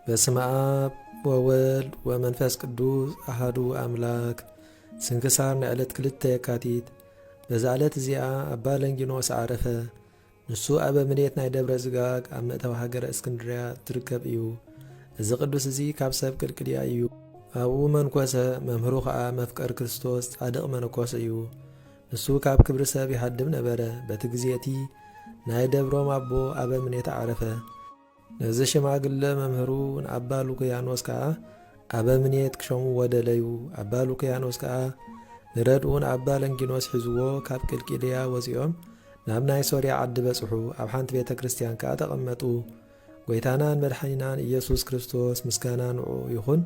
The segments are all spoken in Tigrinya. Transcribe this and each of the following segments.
በስመ አብ ወወልድ ወመንፈስ ቅዱስ አሐዱ አምላክ። ስንክሳር ንዕለት 2 የካቲት። በዛ ዕለት እዚኣ ኣባ ለንጊኖስ ዓረፈ። ንሱ ኣበ ምኔት ናይ ደብረ ዝጋግ ኣብ ምእተዊ ሃገረ እስክንድርያ ትርከብ እዩ። እዚ ቅዱስ እዚ ካብ ሰብ ቅልቅልያ እዩ። ኣብኡ መንኮሰ፣ መምህሩ ከዓ መፍቀር ክርስቶስ ጻድቕ መነኮስ እዩ። ንሱ ካብ ክብሪ ሰብ ይሃድም ነበረ። በቲ ግዜ እቲ ናይ ደብሮም ኣቦ ኣበ ምኔት ዓረፈ። ነዚ ሽማግለ መምህሩ ንኣባ ሉክያኖስ ከዓ ኣበ ምኔት ክሾምዎ ደለዩ። ኣባ ሉክያኖስ ከዓ ንረድኡን ኣባ ለንጊኖስ ሒዝዎ ካብ ቅልቅልያ ወፂኦም ናብ ናይ ሶርያ ዓዲ በጽሑ። ኣብ ሓንቲ ቤተ ክርስቲያን ከዓ ተቐመጡ። ጐይታናን መድሓኒናን ኢየሱስ ክርስቶስ ምስጋና ንዑ ይኹን።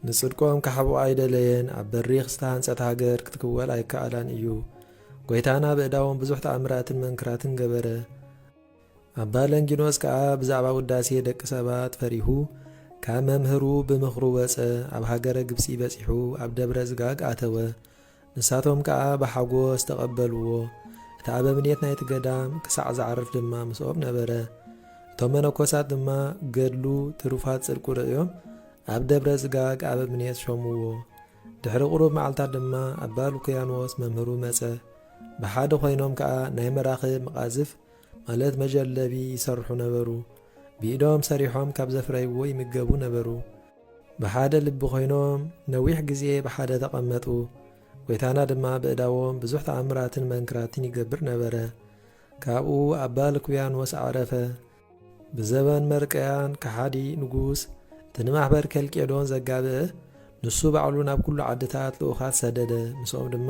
ንጽድቆም ካሕብኦ ኣይደለየን። ኣብ በሪኽ ዝተሃንጸት ሃገር ክትክወል ኣይከኣላን እዩ። ጐይታና ብእዳዎም ብዙሕ ተኣምራትን መንክራትን ገበረ። ኣባ ለንጊኖስ ከዓ ብዛዕባ ውዳሴ ደቂ ሰባት ፈሪሁ ካብ መምህሩ ብምኽሩ ወፀ። ኣብ ሃገረ ግብፂ በፂሑ ኣብ ደብረ ዝጋግ ኣተወ። ንሳቶም ከዓ ብሓጎስ ተቐበልዎ። እቲ ኣበ ምኔት ናይቲ ገዳም ክሳዕ ዝዓርፍ ድማ ምስኦም ነበረ። እቶም መነኮሳት ድማ ገድሉ ትሩፋት ጽድቁ ርእዮም ኣብ ደብረ ዝጋግ ኣበ ምኔት ሾምዎ። ድሕሪ ቁሩብ መዓልታት ድማ ኣባ ሉክያኖስ መምህሩ መፀ። ብሓደ ኮይኖም ከዓ ናይ መራኽብ መቓዝፍ ማለት መጀለቢ ይሰርሑ ነበሩ። ብኢዶም ሰሪሖም ካብ ዘፍረይዎ ይምገቡ ነበሩ። ብሓደ ልቢ ኮይኖም ነዊሕ ግዜ ብሓደ ተቐመጡ። ጐይታና ድማ ብእዳዎም ብዙሕ ተኣምራትን መንክራትን ይገብር ነበረ። ካብኡ ኣባ ሉክያኖስ ዓረፈ። ብዘበን መርቀያን ከሓዲ ንጉስ እቲ ንማሕበር ከልቄዶን ዘጋብአ ንሱ ባዕሉ ናብ ኩሉ ዓድታት ልኡኻት ሰደደ። ምስኦም ድማ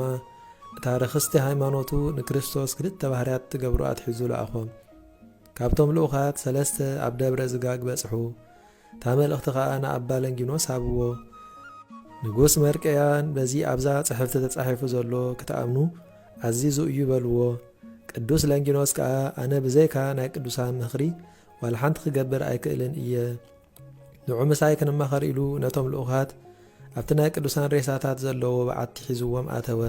እታ ርክስቲ ሃይማኖቱ ንክርስቶስ ክልተ ባህርያት ትገብሩ ኣትሒዙ ለኣኾም። ካብቶም ልኡኻት 3 ኣብ ደብረ ዝጋግ በጽሑ። እታ መልእኽቲ ከዓ ንኣባ ለንጊኖስ ሃብዎ። ንጉስ መርቀያን በዚ ኣብዛ ጽሕፍቲ ተጻሒፉ ዘሎ ክትኣምኑ ኣዚዙ እዩ በልዎ። ቅዱስ ለንጊኖስ ከዓ ኣነ ብዘይካ ናይ ቅዱሳን ምኽሪ ዋላ ሓንቲ ክገብር ኣይክእልን እየ። ንዑ ምሳይ ክንማኸር ኢሉ ነቶም ልኡኻት ኣብቲ ናይ ቅዱሳን ሬሳታት ዘለዎ በዓቲ ሒዝዎም ኣተወ።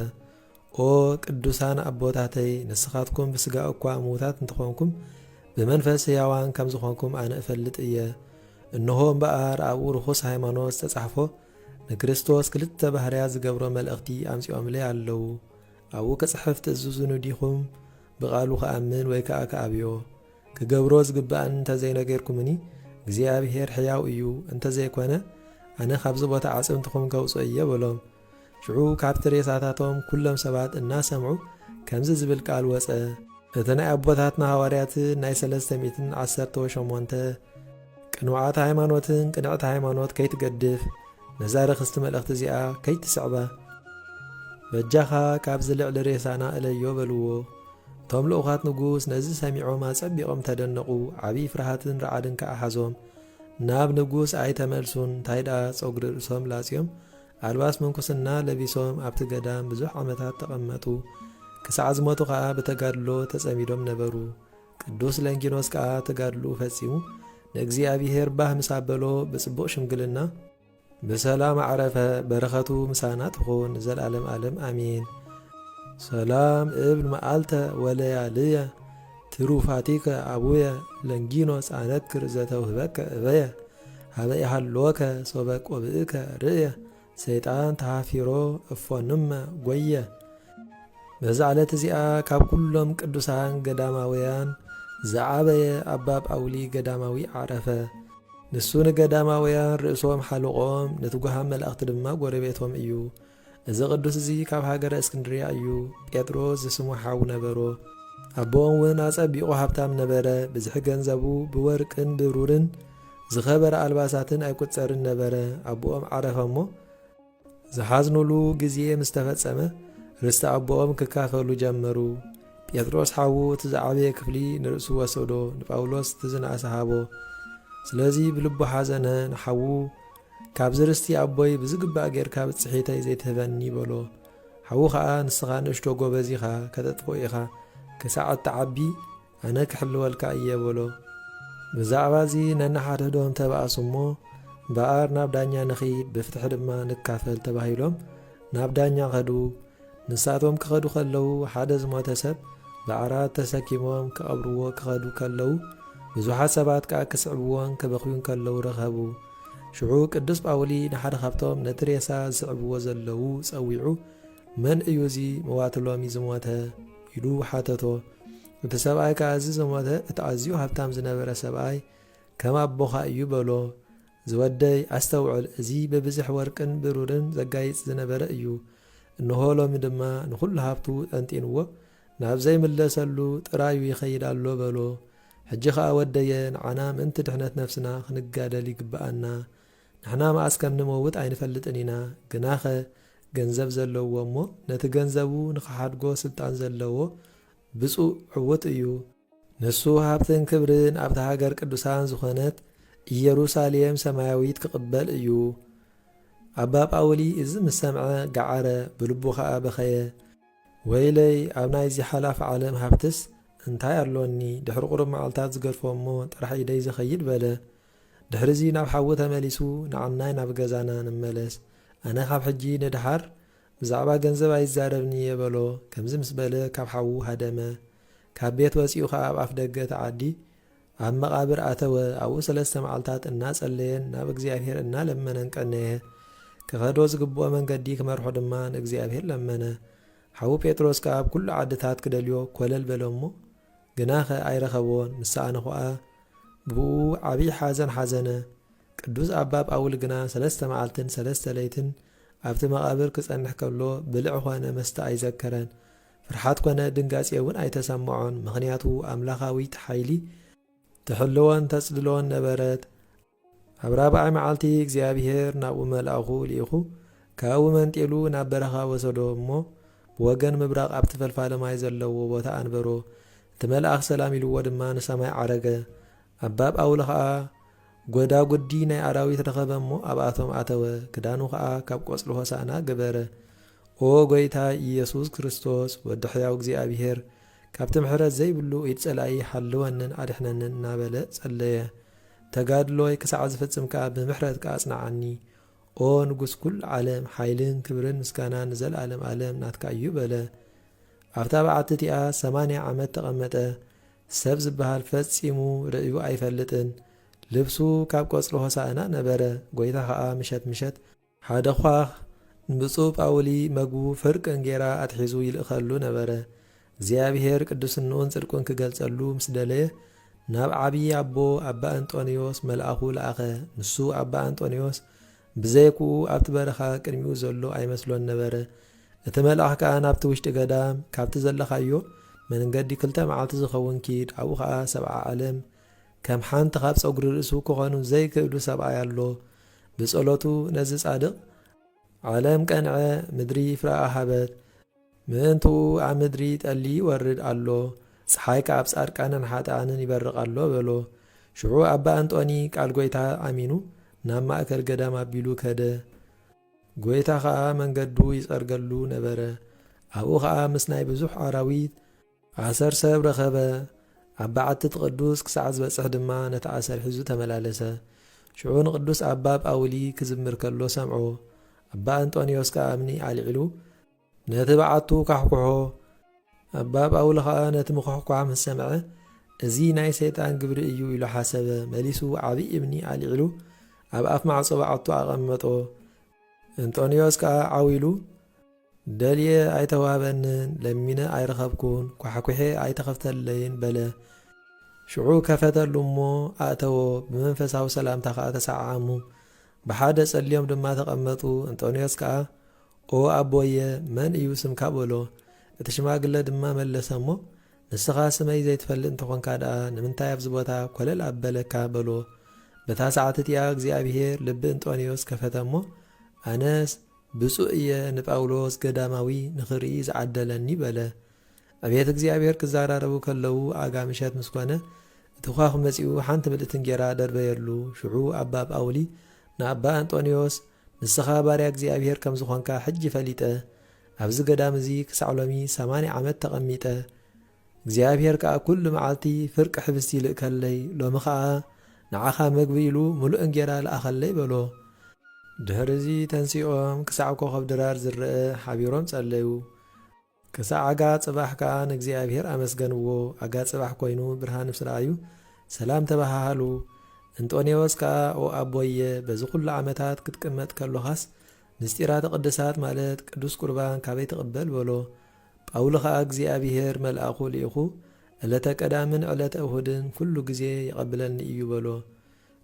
ኦ ቅዱሳን ኣቦታተይ፣ ንስኻትኩም ብስጋ እኳ እሙታት እንትኾንኩም ብመንፈስ ሕያዋን ከም ዝኾንኩም ኣነ እፈልጥ እየ። እንሆ እምበኣር ኣብኡ ርኹስ ሃይማኖት ዝተጻሕፎ ንክርስቶስ ክልተ ባህርያት ዝገብሮ መልእኽቲ ኣምፂኦምለይ ኣለዉ። ኣብኡ ክጽሕፍ ትእዝዙ ዲኹም ብቓሉ ክኣምን ወይ ከዓ ክኣብዮ። ክገብሮ ዝግባእን እንተዘይነገርኩምኒ እግዚኣብሔር ሕያው እዩ፣ እንተዘይኮነ ኣነ ካብዚ ቦታ ዓጽምትኹም ከውፅኦ እየ በሎም። ሽዑ ካብቲ ሬሳታቶም ኩሎም ሰባት እናሰምዑ ከምዚ ዝብል ቃል ወፀ። እቲ ናይ ኣቦታትና ሃዋርያትን ናይ 318 ቅንዋዓት ሃይማኖትን ቅንዕቲ ሃይማኖት ከይትገድፍ ነዛ ርክስቲ መልእኽቲ እዚኣ ከይትስዕባ በጃኻ ካብ ዝልዕሊ ሬሳና እለዮ በልዎ። እቶም ልኡኻት ንጉስ ነዚ ሰሚዖም ኣጸቢቖም ተደነቑ። ዓብዪ ፍርሃትን ረዓድን ከዓ ሓዞም። ናብ ንጉስ ኣይተመልሱን። ታይዳ ጸጉሪ ርእሶም ላጺዮም ኣልባስ መንኩስና ለቢሶም ኣብቲ ገዳም ብዙሕ ዓመታት ተቐመጡ። ክሳዕ ዝሞቱ ከዓ ብተጋድሎ ተጸሚዶም ነበሩ። ቅዱስ ለንጊኖስ ከዓ ተጋድሉ ፈጺሙ ንእግዚኣብሔር ባህ ምስ ኣበሎ ብጽቡቕ ሽምግልና ብሰላም ዓረፈ። በረኸቱ ምሳና ትኹን ዘለዓለም ዓለም ኣሜን። ሰላም እብል መዓልተ ወለያልየ ትሩፋቲከ ኣቡየ ለንጊኖስ ኣነክር ዘተውህበከ እበየ ሃበ ይሃልወከ ሶበ ቆብእከ ርእየ ሰይጣን ተሃፊሮ እፎንመ ጐየ። በዛ ዕለት እዚኣ ካብ ኩሎም ቅዱሳን ገዳማውያን ዝዓበየ ኣባ ጳውሊ ገዳማዊ ዓረፈ። ንሱ ንገዳማውያን ርእሶም ሓልቖም ንትጉሃን መላእኽቲ ድማ ጐረቤቶም እዩ። እዚ ቅዱስ እዚ ካብ ሃገረ እስክንድርያ እዩ። ጴጥሮስ ዝስሙ ሓው ነበሮ። ኣቦኦም እውን ኣጸቢቑ ሃብታም ነበረ። ብዝሒ ገንዘቡ ብወርቅን ብሩርን ዝኸበረ ኣልባሳትን ኣይቈጸርን ነበረ። ኣቦኦም ዓረፈ እሞ ዝሓዝኑሉ ግዜ ምስ ተፈጸመ ርስቲ ኣቦኦም ክካፈሉ ጀመሩ። ጴጥሮስ ሓዉ እቲ ዝዓበየ ክፍሊ ንርእሱ ወሰዶ፣ ንጳውሎስ እቲ ዝነኣሰ ሃቦ። ስለዚ ብልቡ ሓዘነ። ንሓዉ ካብዚ ርስቲ ኣቦይ ብዝግባእ ጌርካ ብጽሒተይ ዘይትህበኒ በሎ። ሓዉ ከዓ ንስኻ ንእሽቶ ጐበዝ ኢኻ፣ ከተጥፎ ኢኻ፣ ክሳዕ እትዓቢ ኣነ ክሕልወልካ እየ በሎ። ብዛዕባ እዚ ነናሓድሕዶም ተባኣሱ እሞ በኣር ናብ ዳኛ ንኺድ ብፍትሒ ድማ ንካፈል ተባሂሎም ናብ ዳኛ ኸዱ። ንሳቶም ክኸዱ ከለዉ ሓደ ዝሞተ ሰብ ብዓራት ተሰኪሞም ክቐብርዎ ክኸዱ ከለዉ ብዙሓት ሰባት ከዓ ክስዕብዎን ከበኽዩን ከለዉ ረኸቡ። ሽዑ ቅዱስ ጳውሊ ንሓደ ካብቶም ነቲ ሬሳ ዝስዕብዎ ዘለዉ ጸዊዑ መን እዩ እዚ መዋትሎሚ ዝሞተ ኢሉ ሓተቶ። እቲ ሰብኣይ ከዓ እዚ ዝሞተ እቲ ኣዝዩ ሃብታም ዝነበረ ሰብኣይ ከም ኣቦኻ እዩ በሎ። ዝወደይ ኣስተውዕል፣ እዚ ብብዝሕ ወርቅን ብሩርን ዘጋይጽ ዝነበረ እዩ። እንሆ ሎሚ ድማ ንኹሉ ሃብቱ ጠንጢንዎ ናብ ዘይምለሰሉ ጥራዩ ይኸይድ ኣሎ በሎ። ሕጂ ኸዓ ወደየ ንዓና ምእንቲ ድሕነት ነፍስና ክንጋደል ይግብኣና። ንሕና መዓስ ከም ንመውት ኣይንፈልጥን ኢና። ግናኸ ገንዘብ ዘለዎ እሞ ነቲ ገንዘቡ ንኽሓድጎ ስልጣን ዘለዎ ብፁዕ ዕውት እዩ። ንሱ ሃብትን ክብርን ኣብቲ ሃገር ቅዱሳን ዝኾነት ኢየሩሳሌም ሰማያዊት ክቕበል እዩ። ኣባ ጳውሊ እዚ ምስ ሰምዐ ገዓረ፣ ብልቡ ኸዓ በኸየ። ወይለይ ኣብ ናይዚ ሓላፍ ዓለም ሃብትስ እንታይ ኣሎኒ? ድሕሪ ቁሩብ መዓልታት ዝገድፎ እሞ ጥራሕ ኢደይ ዝኸይድ በለ። ድሕሪዚ ናብ ሓዊ ተመሊሱ ንዓናይ ናብ ገዛና ንመለስ፣ ኣነ ካብ ሕጂ ንድሓር ብዛዕባ ገንዘብ ኣይዛረብኒ የበሎ። ከምዚ ምስ በለ ካብ ሓዉ ሃደመ። ካብ ቤት ወፂኡ ኸዓ ኣብ ኣፍ ደገ ተዓዲ ኣብ መቓብር ኣተወ። ኣብኡ 3 መዓልታት እናጸለየን ናብ እግዚኣብሔር እናለመነን ቀነየ። ክኸዶ ዝግብኦ መንገዲ ክመርሖ ድማ ንእግዚኣብሔር ለመነ። ሓዉ ጴጥሮስ ከዓ ኣብ ኩሉ ዓድታት ክደልዮ ኮለል በሎ እሞ ግናኸ ኣይረኸቦን። ምሳኣነ ኸዓ ብኡ ዓብዪ ሓዘን ሓዘነ። ቅዱስ ኣባ ጳውሊ ግና 3 መዓልትን 3 ለይትን ኣብቲ መቓብር ክጸንሕ ከሎ ብልዕ ኾነ መስተ ኣይዘከረን። ፍርሓት ኮነ ድንጋፄ እውን ኣይተሰምዖን። ምኽንያቱ ኣምላኻዊት ሓይሊ ትሕልወን ተጽልሎን ነበረት። ኣብ 4ይ መዓልቲ እግዚኣብሔር ናብኡ መልኣኹ ልኢኹ ካብኡ መንጤሉ ናብ በረኻ ወሰዶ እሞ ብወገን ምብራቕ ኣብቲ ፈልፋለ ማይ ዘለዎ ቦታ ኣንበሮ። እቲ መልኣኽ ሰላም ኢልዎ ድማ ንሰማይ ዓረገ። ኣባ ጳውሊ ኸዓ ጐዳጕዲ ናይ ኣራዊት ረኸበ እሞ ኣብኣቶም ኣተወ። ክዳኑ ኸዓ ካብ ቆጽሊ ሆሳእና ገበረ። ኦ ጐይታ ኢየሱስ ክርስቶስ ወዲ ሕያው እግዚኣብሔር ካብቲ ምሕረት ዘይብሉ ኢድ ጸላኢ ሓልወንን ኣድሕነንን እናበለ ጸለየ። ተጋድሎይ ክሳዕ ዝፍጽም ከዓ ብምሕረት ከዓ ኣጽንዓኒ። ኦ ንጉስ ኩሉ ዓለም ሓይልን ክብርን ምስጋናን ንዘለኣለም ዓለም ናትካ እዩ በለ። ኣብታ በዓቲ እቲኣ 80 ዓመት ተቐመጠ። ሰብ ዝበሃል ፈጺሙ ርእዩ ኣይፈልጥን። ልብሱ ካብ ቆጽሊ ሆሳእና ነበረ። ጐይታ ኸዓ ምሸት ምሸት ሓደ ኳኽ ንብፁዕ ጳውሊ መግቡ ፍርቅን ጌራ ኣትሒዙ ይልእኸሉ ነበረ። እግዚኣብሔር ቅዱስንኡን ጽድቁን ክገልጸሉ ምስ ደለየ ናብ ዓብዪ ኣቦ ኣባ አንጦንዮስ መልኣኹ ለኣኸ። ንሱ ኣባ አንጦንዮስ ብዘይኩኡ ኣብቲ በረኻ ቅድሚኡ ዘሎ ኣይመስሎን ነበረ። እቲ መልኣኽ ከዓ ናብቲ ውሽጢ ገዳም ካብቲ ዘለኻዮ መንገዲ 2 መዓልቲ ዝኸውን ኪድ። ኣብኡ ከዓ 70 ዓለም ከም ሓንቲ ካብ ጸጉሪ ርእሱ ክኾኑ ዘይክእሉ ሰብኣይ ኣሎ። ብጸሎቱ ነዚ ጻድቕ ዓለም ቀንዐ፣ ምድሪ ፍርኣ ሃበት። ምእንትኡ ኣብ ምድሪ ጠሊ ይወርድ ኣሎ፣ ፀሓይ ካብ ጻድቃንን ሓጥኣንን ይበርቕ ኣሎ በሎ። ሽዑ ኣባ አንጦኒ ቃል ጐይታ ኣሚኑ ናብ ማእከል ገዳም ኣቢሉ ከደ። ጐይታ ኸዓ መንገዱ ይጸርገሉ ነበረ። ኣብኡ ኸዓ ምስ ናይ ብዙሕ ኣራዊት 10 ሰብ ረኸበ። ኣብ በዓቲ እቲ ቅዱስ ክሳዕ ዝበጽሕ ድማ ነቲ 10 ሒዙ ተመላለሰ። ሽዑ ንቅዱስ ኣባ ጳውሊ ክዝምር ከሎ ሰምዖ። ኣባ አንጦንዮስ ከዓ እምኒ ኣልዒሉ ነቲ በዓቱ ካሕኩሖ። ኣባ ጳውሊ ኸዓ ነቲ ምኹሕኳሕ ምስ ሰምዐ እዚ ናይ ሰይጣን ግብሪ እዩ ኢሉ ሓሰበ። መሊሱ ዓብዪ እምኒ ኣልዒሉ ኣብ ኣፍ ማዕጾ በዓቱ ኣቐመጦ። አንጦንዮስ ከዓ ዓዊሉ ደልየ ኣይተዋህበንን፣ ለሚነ ኣይረኸብኩን፣ ኳሕኩሔ ኣይተኸፍተለይን በለ። ሽዑ ከፈተሉ እሞ ኣእተዎ። ብመንፈሳዊ ሰላምታ ከዓ ተሰዓዓሙ። ብሓደ ጸልዮም ድማ ተቐመጡ። አንጦንዮስ ከዓ ኦ ኣቦየ መን እዩ ስምካ በሎ። እቲ ሽማግለ ድማ መለሰ እሞ ንስኻ ስመይ ዘይትፈልጥ እንተኾንካ ደኣ ንምንታይ ኣብዚ ቦታ ኰለል ኣበለካ በሎ። በታ ሰዓት እቲኣ እግዚኣብሔር ልቢ አንጦንዮስ ከፈተ እሞ ኣነስ ብፁዕ እየ ንጳውሎስ ገዳማዊ ንኽርኢ ዝዓደለኒ በለ። ዕቤት እግዚኣብሔር ክዘራረቡ ከለዉ ኣጋምሸት ምስ ኮነ እቲ ኳኽ መጺኡ ሓንቲ ምልእትን ጌራ ደርበየሉ። ሽዑ ኣባ ጳውሊ ንኣባ አንጦንዮስ ንስኻ ባርያ እግዚኣብሔር ከም ዝኾንካ ሕጂ ፈሊጠ። ኣብዚ ገዳም እዚ ክሳዕ ሎሚ 80 ዓመት ተቐሚጠ። እግዚኣብሔር ከዓ ኩሉ መዓልቲ ፍርቂ ሕብስቲ ይልእከለይ፣ ሎሚ ከዓ ንዓኻ መግቢ ኢሉ ምሉእን ጌራ ለኣኸለይ በሎ። ድሕሪዚ ተንሲኦም ክሳዕ ኮኸብ ድራር ዝርአ ሓቢሮም ጸለዩ። ክሳዕ ኣጋ ጽባሕ ከዓ ንእግዚኣብሔር ኣመስገንዎ። ኣጋ ጽባሕ ኮይኑ ብርሃን ምስ ረኣዩ ሰላም ተባሃሉ። እንጦንዮስ ከዓ ኦ ኣቦየ በዚ ኩሉ ዓመታት ክትቅመጥ ከለኻስ ምስጢራተ ቅድሳት ማለት ቅዱስ ቁርባን ካበይ ትቕበል በሎ። ጳውሎ ከዓ እግዚኣብሔር መልኣኹ ልኢኹ ዕለተ ቀዳምን ዕለተ እሁድን ኩሉ ግዜ ይቐብለኒ እዩ በሎ።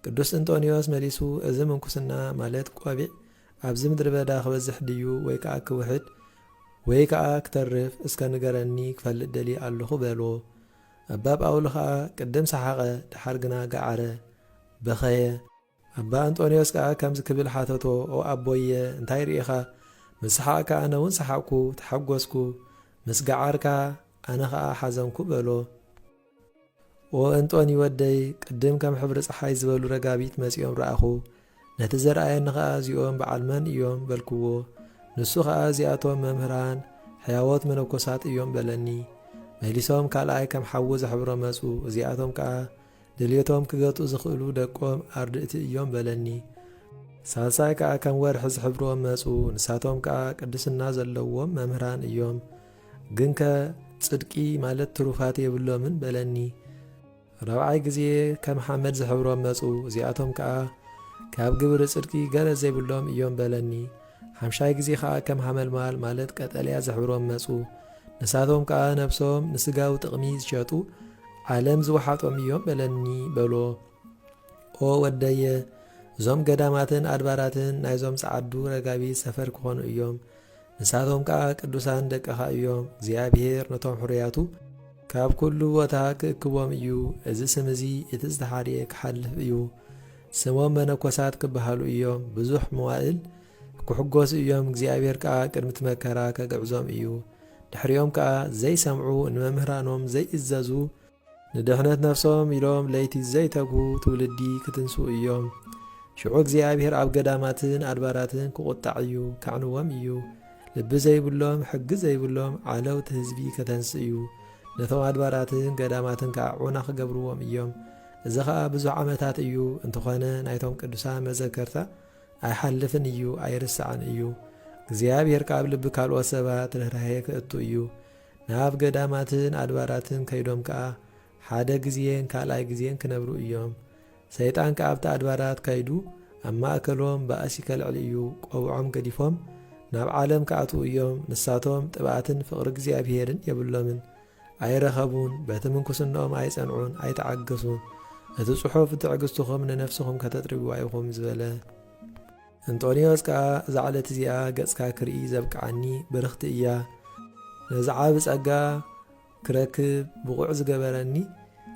ቅዱስ እንጦንዮስ መሊሱ እዚ ምንኩስና ማለት ቆቢዕ ኣብዚ ምድሪ በዳ ክበዝሕ ድዩ ወይ ከዓ ክውሕድ ወይ ከዓ ክተርፍ እስከ ንገረኒ ክፈልጥ ደሊ ኣለኹ በሎ። ኣባ ጳውሎ ከዓ ቅድም ሰሓቐ ድሓር ግና ገዓረ በኸየ። ኣባ እንጦንዮስ ከዓ ከምዚ ክብል ሓተቶ ኦ ኣቦየ እንታይ ርኢኻ ምስ ሰሓቕካ ኣነ እውን ሰሓቕኩ ተሓጐስኩ ምስ ገዓርካ ኣነ ከዓ ሓዘንኩ በሎ። ኦ እንጦኒ ወደይ ቅድም ከም ሕብሪ ፀሓይ ዝበሉ ረጋቢት መጺኦም ረኣኹ ነቲ ዘረኣየኒ ከዓ እዚኦም በዓል መን እዮም በልክዎ። ንሱ ከዓ እዚኣቶም መምህራን ሕያዎት መነኮሳት እዮም በለኒ። መሊሶም ካልኣይ ከም ሓዊ ዘሕብሮም መጹ እዚኣቶም ከዓ ድልየቶም ክገጥኡ ዝኽእሉ ደቆም ኣርድእቲ እዮም በለኒ። ሳልሳይ ከዓ ከም ወርሒ ዝሕብሮም መጹ ንሳቶም ከዓ ቅድስና ዘለዎም መምህራን እዮም ግን ከ ጽድቂ ማለት ትሩፋት የብሎምን በለኒ። ረብዓይ ግዜ ከም ሓመድ ዝሕብሮም መጹ እዚኣቶም ከዓ ካብ ግብሪ ጽድቂ ገለ ዘይብሎም እዮም በለኒ። ሓምሻይ ግዜ ከዓ ከም ሓመልማል ማለት ቀጠልያ ዝሕብሮም መጹ ንሳቶም ከዓ ነብሶም ንስጋዊ ጥቕሚ ዝሸጡ ዓለም ዝወሓጦም እዮም በለኒ በሎ። ኦ ወደየ እዞም ገዳማትን ኣድባራትን ናይዞም ጸዓዱ ረጋቢት ሰፈር ክኾኑ እዮም። ንሳቶም ከዓ ቅዱሳን ደቀኻ እዮም። እግዚኣብሔር ነቶም ሕሩያቱ ካብ ኩሉ ቦታ ክእክቦም እዩ። እዚ ስም እዚ እቲ ዝተሓድየ ክሓልፍ እዩ። ስሞም መነኮሳት ክበሃሉ እዮም። ብዙሕ መዋእል ክሕጐሱ እዮም። እግዚኣብሔር ከዓ ቅድሚት መከራ ከግዕዞም እዩ። ድሕሪኦም ከዓ ዘይሰምዑ ንመምህራኖም ዘይእዘዙ ንድሕነት ነፍሶም ኢሎም ለይቲ ዘይተግሁ ትውልዲ ክትንስኡ እዮም። ሽዑ እግዚኣብሔር ኣብ ገዳማትን ኣድባራትን ክቁጣዕ እዩ ካዕንዎም እዩ። ልቢ ዘይብሎም ሕጊ ዘይብሎም ዓለውቲ ህዝቢ ከተንስእ እዩ። ነቶም ኣድባራትን ገዳማትን ከዓ ዑና ክገብርዎም እዮም። እዚ ከዓ ብዙሕ ዓመታት እዩ። እንተኾነ ናይቶም ቅዱሳን መዘከርታ ኣይሓልፍን እዩ ኣይርስዓን እዩ። እግዚኣብሔር ካብ ልቢ ካልኦት ሰባት ርህራሄ ክእቱ እዩ። ናብ ገዳማትን ኣድባራትን ከይዶም ከዓ ሓደ ግዜን ካልኣይ ግዜን ክነብሩ እዮም። ሰይጣን ከዓ ኣብቲ ኣድባራት ከይዱ ኣብ ማእከሎም ባእሲ ከልዕል እዩ። ቆብዖም ገዲፎም ናብ ዓለም ከኣትዉ እዮም። ንሳቶም ጥብኣትን ፍቕሪ እግዚኣብሔርን የብሎምን ኣይረኸቡን። በቲ ምንኩስንኦም ኣይጸንዑን ኣይተዓገሱን። እቲ ጽሑፍ ትዕግሥትኹም ንነፍስኹም ከተጥርግዋ ኢኹም ዝበለ። እንጦንዮስ ከዓ እዛ ዕለት እዚኣ ገጽካ ክርኢ ዘብቅዓኒ ብርኽቲ እያ። ነዚ ዓብ ጸጋ ክረክብ ብቑዕ ዝገበረኒ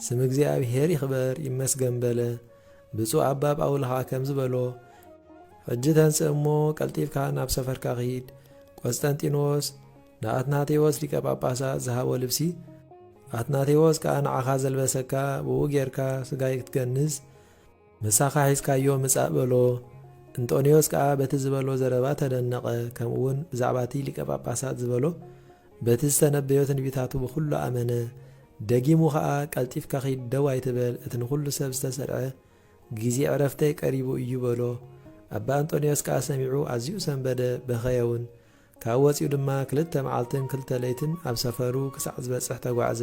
ስም እግዚኣብሔር ይኽበር ይመስገን በለ። ብፁዕ ኣባ ጳውሎ ከዓ ከም ዝበሎ ሕጂ ተንስእ እሞ ቀልጢፍካ ናብ ሰፈርካ ኺድ። ቆስጠንጢኖስ ንኣትናቴዎስ ሊቀ ጳጳሳት ዝሃቦ ልብሲ ኣትናቴዎስ ከዓ ንዓኻ ዘልበሰካ ብኡ ጌርካ ስጋይ ክትገንዝ ምሳኻ ሒዝካዮ ምጻእ በሎ። እንጦንዮስ ከዓ በቲ ዝበሎ ዘረባ ተደነቐ። ከምኡውን ብዛዕባ እቲ ሊቀ ጳጳሳት ዝበሎ በቲ ዝተነበዮ ትንቢታቱ ብኹሉ ኣመነ። ደጊሙ ከዓ ቀልጢፍካ ኺድ ደው ኣይትበል እቲ ንኹሉ ሰብ ዝተሰርዐ ግዜ ዕረፍተይ ቀሪቡ እዩ በሎ። ኣባ እንጦንዮስ ከዓ ሰሚዑ ኣዝዩ ሰንበደ በኸየውን። ካብ ወፂኡ ድማ 2 መዓልትን 2 ለይትን ኣብ ሰፈሩ ክሳዕ ዝበጽሕ ተጓዕዘ።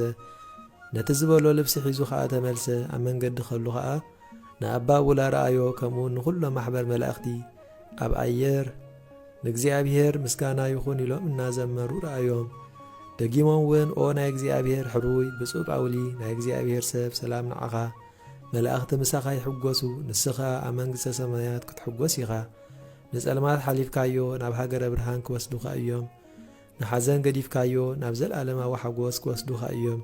ነቲ ዝበሎ ልብሲ ሒዙ ከዓ ተመልሰ። ኣብ መንገዲ ኸሉ ከዓ ንኣባ ውላ ረኣዮ። ከምኡውን ንኹሎም ማሕበር መላእኽቲ ኣብ ኣየር ንእግዚኣብሔር ምስጋና ይኹን ኢሎም እናዘመሩ ረኣዮም። ደጊሞም እውን ኦ ናይ እግዚኣብሔር ሕሩይ ብፁዕ ጳውሊ ናይ እግዚኣብሔር ሰብ ሰላም ንዓኻ መላእኽቲ ምሳኻ ይሕጐሱ። ንስኻ ኣብ መንግሥተ ሰማያት ክትሕጐስ ኢኻ። ንጸልማት ሓሊፍካዮ ናብ ሃገረ ብርሃን ክወስዱኻ እዮም። ንሓዘን ገዲፍካዮ ናብ ዘለኣለማዊ ሓጐስ ክወስዱኻ እዮም።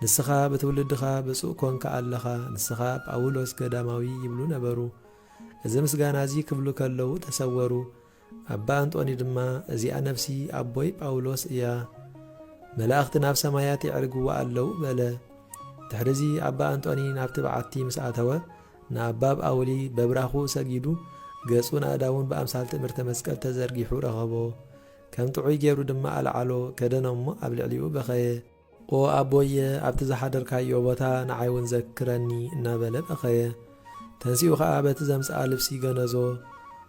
ንስኻ ብትውልድኻ ብፁዕ ኮንካ ኣለኻ። ንስኻ ጳውሎስ ገዳማዊ ይብሉ ነበሩ። እዚ ምስጋና እዚ ክብሉ ከለዉ ተሰወሩ። ኣባ እንጦኒ ድማ እዚኣ ነፍሲ ኣቦይ ጳውሎስ እያ፣ መላእኽቲ ናብ ሰማያት ይዕርግዋ ኣለዉ በለ። ድሕሪዚ ኣባ እንጦኒ ናብቲ በዓቲ ምስ ኣተወ ንኣባ ጳውሊ በብራኹ ሰጊዱ ገጹን ኣእዳውን ብኣምሳል ትእምርተ መስቀል ተዘርጊሑ ረኸቦ። ከም ጥዑይ ገይሩ ድማ ኣልዓሎ ከደኖ እሞ ኣብ ልዕሊኡ በኸየ። ኦ ኣቦየ ኣብቲ ዝሓደርካዮ ቦታ ንዓይ እውን ዘክረኒ እናበለ በኸየ። ተንሲኡ ከዓ በቲ ዘምጽኣ ልብሲ ገነዞ።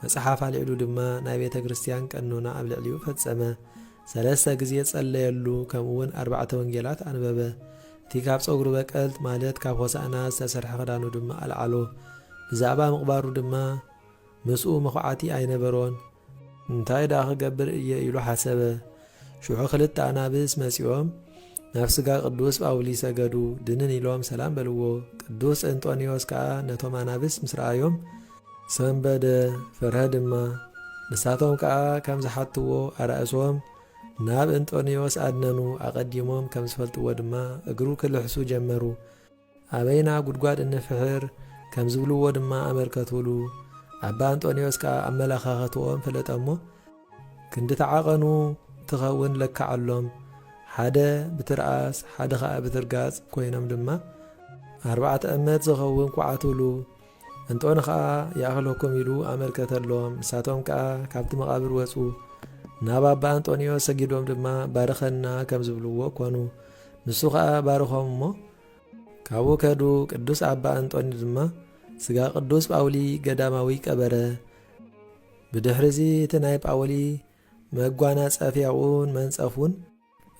መጽሓፍ ኣልዕሉ ድማ ናይ ቤተ ክርስቲያን ቀኖና ኣብ ልዕሊኡ ፈጸመ። 3 ግዜ ጸለየሉ። ከምኡውን 4 ወንጌላት ኣንበበ። እቲ ካብ ፀጉሪ በቀልት ማለት ካብ ሆሳእና ዝተሰርሐ ክዳኑ ድማ ኣልዓሎ። ብዛዕባ ምቕባሩ ድማ ምስኡ መኹዓቲ ኣይነበሮን። እንታይ ዳ ክገብር እየ ኢሉ ሓሰበ። ሽዑ ክልተ ኣናብስ መጺኦም ናብ ስጋ ቅዱስ ጳውሊ ሰገዱ። ድንን ኢሎም ሰላም በልዎ። ቅዱስ እንጦንዮስ ከዓ ነቶም ኣናብስ ምስ ረኣዮም ሰንበደ ፈርሀ ድማ። ንሳቶም ከዓ ከም ዝሓትዎ ኣርእሶም ናብ እንጦንዮስ ኣድነኑ። ኣቐዲሞም ከም ዝፈልጥዎ ድማ እግሩ ክልሕሱ ጀመሩ። ኣበይና ጉድጓድ እንፍሕር ከም ዝብልዎ ድማ ኣመልከትሉ። ኣባ እንጦንዮስ ከዓ ኣመላኻኸትዎም ፈለጠ እሞ ክንዲ ተዓቐኑ ትኸውን ለካዓሎም። ሓደ ብትርኣስ ሓደ ከዓ ብትርጋጽ ኮይኖም ድማ 4 እመት ዝኸውን ኳዓትሉ። እንጦኒ ከዓ ያእኽለኩም ኢሉ ኣመልከተሎም። ንሳቶም ከዓ ካብቲ መቓብር ወፁ። ናብ ኣባ እንጦንዮስ ሰጊዶም ድማ ባርኸና ከም ዝብልዎ ኮኑ። ንሱ ከዓ ባርኾም እሞ ካብኡ ከዱ። ቅዱስ ኣባ እንጦኒ ድማ ስጋ ቅዱስ ጳውሊ ገዳማዊ ቀበረ። ብድሕሪዚ እቲ ናይ ጳውሊ መጓናጸፊያውን መንጸፉን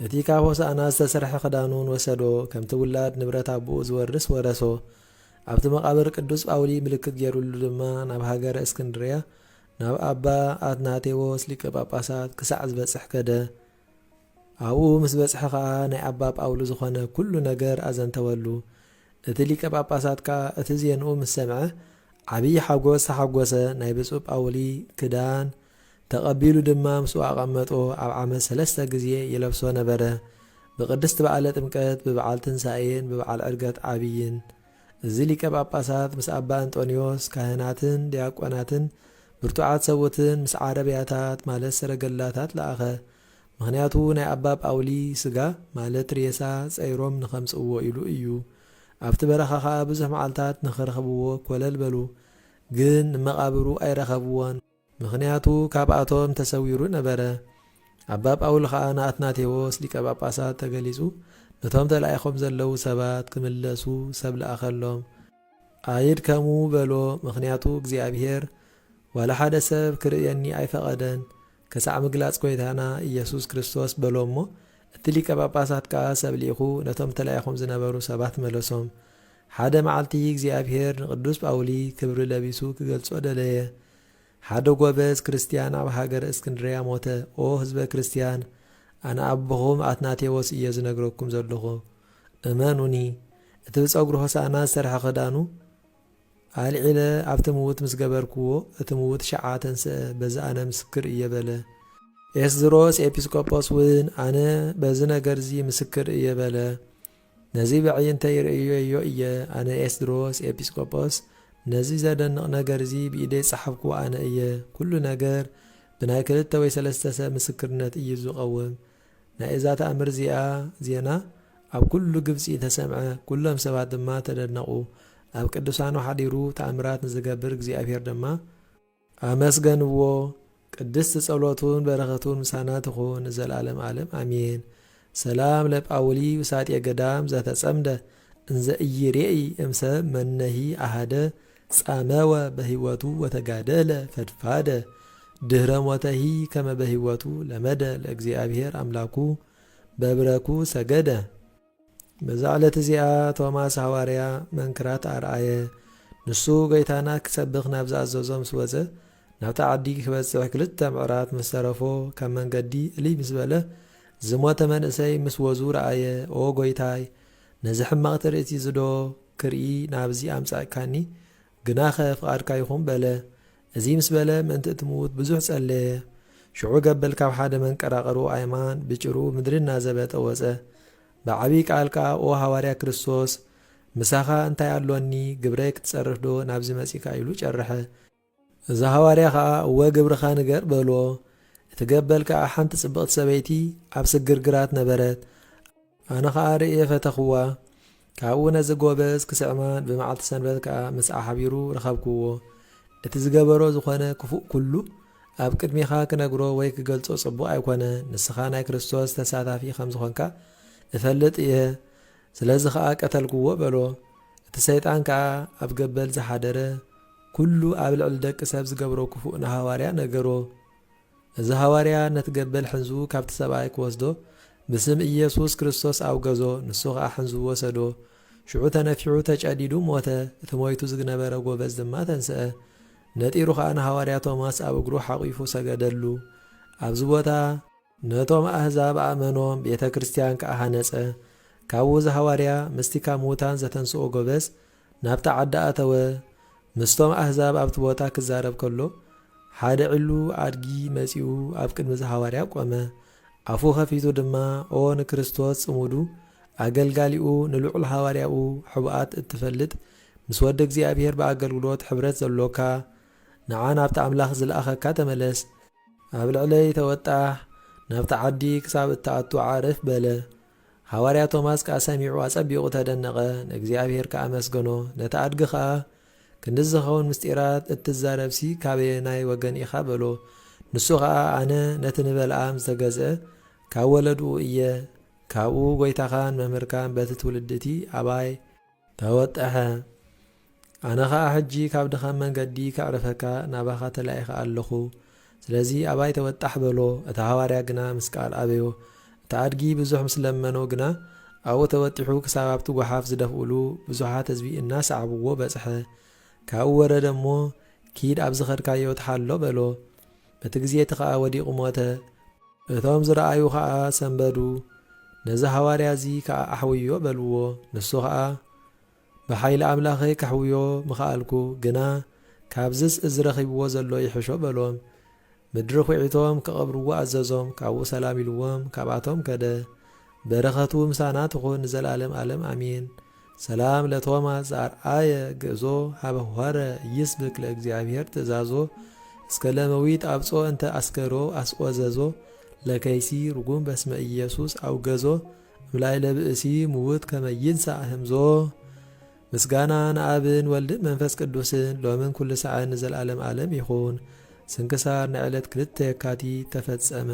እቲ ካብ ሆሳእና ዝተሰርሐ ክዳኑን ወሰዶ። ከምቲ ውላድ ንብረት ኣቦኡ ዝወርስ ወረሶ። ኣብቲ መቓብር ቅዱስ ጳውሊ ምልክት ገይሩሉ ድማ ናብ ሃገረ እስክንድርያ ናብ ኣባ ኣትናቴዎስ ሊቀ ጳጳሳት ክሳዕ ዝበጽሕ ከደ። ኣብኡ ምስ በጽሐ ከዓ ናይ ኣባ ጳውሊ ዝኾነ ኩሉ ነገር ኣዘንተወሉ። እቲ ሊቀ ጳጳሳት ከዓ እቲ ዜንኡ ምስ ሰምዐ ዓብዪ ሓጎስ ተሓጐሰ። ናይ ብፁዕ ጳውሊ ክዳን ተቐቢሉ ድማ ምስኡ ኣቐመጦ። ኣብ ዓመት 3 ግዜ ይለብሶ ነበረ። ብቅድስቲ በዓለ ጥምቀት፣ ብበዓል ትንሳኤን ብበዓል ዕርገት ዓብይን። እዚ ሊቀ ጳጳሳት ምስ ኣባ እንጦንዮስ ካህናትን ዲያቆናትን ብርቱዓት ሰዎትን ምስ ዓረብያታት ማለት ሰረገላታት ለኣኸ። ምኽንያቱ ናይ ኣባ ጳውሊ ስጋ ማለት ሬሳ ፀይሮም ንኸምፅእዎ ኢሉ እዩ። ኣብቲ በረኻ ከዓ ብዙሕ መዓልታት ንኽረኽብዎ ኮለል በሉ፣ ግን ንመቓብሩ ኣይረኸብዎን። ምኽንያቱ ካብኣቶም ተሰዊሩ ነበረ። ኣባ ጳውሊ ከዓ ንኣትናቴዎስ ሊቀ ጳጳሳት ተገሊጹ ነቶም ተላኢኾም ዘለዉ ሰባት ክምለሱ ሰብ ለኣኸሎም። ኣይድከሙ በሎ። ምኽንያቱ እግዚኣብሔር ዋላ ሓደ ሰብ ክርእየኒ ኣይፈቐደን። ከሳዕ ምግላጽ ጐይታና ኢየሱስ ክርስቶስ በሎ እሞ እቲ ሊቀ ጳጳሳት ከዓ ሰብ ሊኢኹ ነቶም ተላኢኾም ዝነበሩ ሰባት መለሶም። ሓደ መዓልቲ እግዚኣብሔር ንቅዱስ ጳውሊ ክብሪ ለቢሱ ክገልጾ ደለየ። ሓደ ጎበዝ ክርስቲያን ኣብ ሃገረ እስክንድርያ ሞተ። ኦ ህዝበ ክርስቲያን፣ ኣነ ኣቦኹም ኣትናቴዎስ እየ ዝነግረኩም ዘለኹ። እመኑኒ፣ እቲ ብፀጉሪ ሆሳእና ዝሰርሐ ክዳኑ ኣልዒለ ኣብቲ ምዉት ምስ ገበርክዎ እቲ ምዉት 9 ተንስአ። በዚ ኣነ ምስክር እየ በለ። ኤስድሮስ ኤጲስቆጶስ እውን ኣነ በዚ ነገር እዚ ምስክር እየ በለ። ነዚ ብዕይንተ ይርእዮ እየ። ኣነ ኤስድሮስ ኤጲስቆጶስ ነዚ ዘደንቕ ነገር እዚ ብኢደይ ጸሓፍኩ ኣነ እየ። ኩሉ ነገር ብናይ 2 ወይ 3 ሰብ ምስክርነት እዩ ዝቐውም። ናይ እዛ ተኣምር እዚኣ ዜና ኣብ ኩሉ ግብፂ ተሰምዐ። ኩሎም ሰባት ድማ ተደነቑ። ኣብ ቅዱሳኑ ሓዲሩ ተኣምራት ንዝገብር እግዚኣብሔር ድማ ኣመስገንዎ። ቅድስቲ ጸሎቱን በረኸቱን ምሳና ትኹን ንዘለዓለም ዓለም ኣሜን። ሰላም ለጳውሊ ውሳጤ ገዳም ዘተጸምደ እንዘ ኢይሬኢ እምሰብ መነሂ ኣሃደ ጻመወ በህይወቱ ወተጋደለ ፈድፋደ ድህረ ሞተሂ ከመ በህይወቱ ለመደ ለእግዚአብሔር ኣምላኩ በብረኩ ሰገደ። በዛ ዕለት እዚኣ ቶማስ ሃዋርያ መንክራት ኣርአየ። ንሱ ጐይታና ክሰብኽ ናብ ዝኣዘዞ ምስ ወፀ ናብታ ዓዲ ክበጽሕ 2 ምዕራት ምስ ተረፎ ካብ መንገዲ እልይ ምስ በለ ዝሞተ መንእሰይ ምስ ወዙ ረአየ። ኦ ጐይታይ፣ ነዚ ሕማቕ ትርኢት ዝዶ ክርኢ ናብዚ ኣምጻእካኒ፣ ግናኸ ፍቓድካ ይኹን በለ። እዚ ምስ በለ ምእንቲ እትምዉት ብዙሕ ጸለየ። ሽዑ ገበል ካብ ሓደ መንቀራቐሩ ኣይማን ብጭሩ ምድሪ እናዘበጠ ወፀ። ብዓብዪ ቃልካ ኦ ሃዋርያ ክርስቶስ፣ ምሳኻ እንታይ ኣሎኒ ግብረይ ክትጸርፍ ዶ ናብዚ መጺካ ኢሉ ጨርሐ። እዚ ሃዋርያ ከዓ እወ ግብርኻ ንገር በሎ። እቲ ገበል ከዓ ሓንቲ ጽብቕቲ ሰበይቲ ኣብ ስግርግራት ነበረት። ኣነ ከዓ ርእየ ፈተኽዋ። ካብኡ ነዚ ጐበዝ ክስዕማን ብመዓልቲ ሰንበት ከዓ ምስዓ ሓቢሩ ረኸብክዎ። እቲ ዝገበሮ ዝኾነ ክፉእ ኩሉ ኣብ ቅድሚኻ ክነግሮ ወይ ክገልጾ ጽቡቕ ኣይኮነን። ንስኻ ናይ ክርስቶስ ተሳታፊ ከም ዝኾንካ እፈልጥ እየ። ስለዚ ከዓ ቀተልክዎ በሎ። እቲ ሰይጣን ከዓ ኣብ ገበል ዝሓደረ ኩሉ ኣብ ልዕሊ ደቂ ሰብ ዝገብሮ ክፉእ ንሃዋርያ ነገሮ። እዚ ሃዋርያ ነቲ ገበል ሕንዙ ካብቲ ሰብኣይ ክወስዶ بسم ኢየሱስ ክርስቶስ አውገዞ ንሱ ኸዓ ሕንዙ ወሰዶ ሽዑ ተነፊዑ ተጨዲዱ ሞተ እቲ ሞይቱ ዝግነበረ ጎበዝ ድማ ተንስአ ነጢሩ ኸዓ ንሐዋርያ ቶማስ ኣብ እግሩ ሓቂፉ ሰገደሉ ኣብዚ ቦታ ነቶም ኣህዛብ ኣእመኖም ቤተ ክርስቲያን ከዓ ሃነጸ ካብኡ ዝሐዋርያ ምስቲ ካብ ሙታን ዘተንስኦ ጎበዝ ናብቲ ዓዲ ኣተወ ምስቶም ኣህዛብ ኣብቲ ቦታ ክዛረብ ከሎ ሓደ ዕሉ ኣድጊ መጺኡ ኣብ ቅድሚ ዝሐዋርያ ቆመ ኣፉ ኸፊቱ ድማ ኦ ንክርስቶስ ጽሙዱ ኣገልጋሊኡ ንልዑል ሐዋርያኡ ሕቡኣት እትፈልጥ ምስ ወዲ እግዚኣብሔር ብኣገልግሎት ሕብረት ዘሎካ ንዓ ናብቲ ኣምላኽ ዝለኣኸካ ተመለስ ኣብ ልዕለይ ተወጣሕ ናብቲ ዓዲ ክሳብ እትኣቱ ዓርፍ በለ ሐዋርያ ቶማስ ከዓ ሰሚዑ ኣጸቢቑ ተደነቐ ንእግዚኣብሔር ከዓ መስገኖ ነቲ ኣድጊ ከዓ ክንድዚ ዝኸውን ምስጢራት እትዛረብሲ ካበየናይ ወገን ኢኻ በሎ ንሱ ከዓ ኣነ ነቲ ንበልዓም ዝተገዝአ ካብ ወለድኡ እየ ካብኡ ጐይታኻን መምህርካን በቲ ትውልድቲ ኣባይ ተወጠሐ ኣነ ከዓ ሕጂ ካብ ድኻም መንገዲ ከዕርፈካ ናባኻ ተላኢኻ ኣለኹ ስለዚ ኣባይ ተወጣሕ በሎ እቲ ሐዋርያ ግና ምስ ቃል ኣበዮ እቲ ኣድጊ ብዙሕ ምስ ለመኖ ግና ኣብኡ ተወጢሑ ክሳብ ኣብቲ ጓሓፍ ዝደፍኡሉ ብዙሓት ህዝቢ እናሰዓብዎ በጽሐ ካብኡ ወረደ እሞ ኪድ ኣብ ዝኸድካዮ ትሓሎ በሎ በቲ ግዜ እቲ ከዓ ወዲቑ ሞተ እቶም ዝረኣዩ ከዓ ሰንበዱ ነዚ ሐዋርያ እዚ ከዓ ኣሕውዮ በልዎ ንሱ ከዓ ብሓይሊ ኣምላኸይ ከሕውዮ ምኽኣልኩ ግና ካብዝስ ዝረኺብዎ ዘሎ ይሕሾ በሎም ምድሪ ኺዒቶም ክቐብርዎ ኣዘዞም ካብኡ ሰላም ኢልዎም ካብኣቶም ከደ በረኸቱ ምሳና ትኹን ንዘላለም ዓለም ኣሚን ሰላም ለቶማስ ዘኣርአየ ግእዞ ሃበ ሆረ ይስብክ ለእግዚአብሔር ትእዛዞ እስከ ለመዊት አብጾ እንተ አስከሮ አስቆዘዞ ለከይሲ ርጉም በስመ ኢየሱስ አውገዞ እምላይ ለብእሲ ምውት ከመይንሳ ህምዞ ምስጋና ንአብን ወልድን መንፈስ ቅዱስን ሎምን ኩሉ ሰዓን ዘለዓለም ዓለም ይኹን። ስንክሳር ንዕለት 2 የካቲት ተፈጸመ።